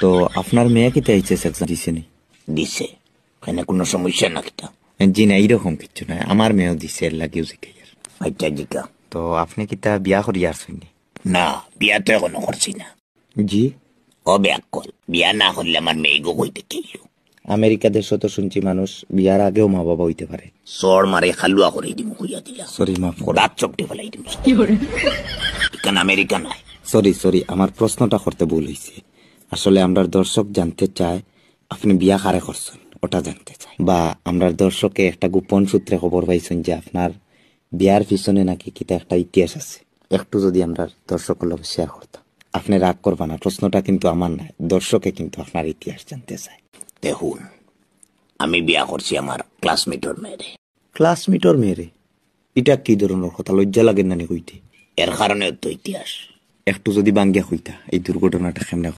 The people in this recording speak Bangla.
তো আপনার মেয়ে কিতা এইচএস এক্সাম দিছে নি? দিছে, এখানে কোনো সমস্যা না কিতা? জি না, এইরকম কিছু নাই, আমার মেয়েও দিছে, এর লাগিও জিজ্ঞাসা। আচ্ছা জিকা। তো আপনি কিতা বিয়া করিয়া আসছেন নি? না, বিয়া তো এখনো করছি না। জি, ও ব্যাকল, বিয়া না করলে আমার মেয়ে গো হইতে কেইল। আমেরিকা দেশও তো শুনছি মানুষ বিয়ার আগেও মা বাবা হইতে পারে। সর মারে খালুয়া করে দিম হইয়া দিলা। সরি, মাফ করো। দাঁত চপটে ফেলাই দিম। এখানে আমেরিকা নাই। সরি, আমার প্রশ্নটা করতে ভুল হয়েছে। আসলে আমরা দর্শক জানতে চায় আপনি বিয়া কারে করছেন, ওটা জানতে চাই। বা আমরা দর্শকে একটা গোপন সূত্রে খবর পাইছেন যে আপনার বিয়ার পিছনে নাকি কিতা একটা ইতিহাস আছে, একটু যদি আমরা দর্শকের লোক শেয়ার করতাম। আপনি রাগ করবা না, প্রশ্নটা কিন্তু আমার নাই, দর্শকে কিন্তু আপনার ইতিহাস জানতে চায়। দেখুন, আমি বিয়া করছি আমার ক্লাসমেটর মেয়েরে। ক্লাসমেটর মেয়েরে? এটা কি ধরনের কথা, লজ্জা লাগে না নি কইতে? এর কারণে তো ইতিহাস। একটু যদি বাঙ্গিয়া কইতা এই দুর্ঘটনাটা কেমনে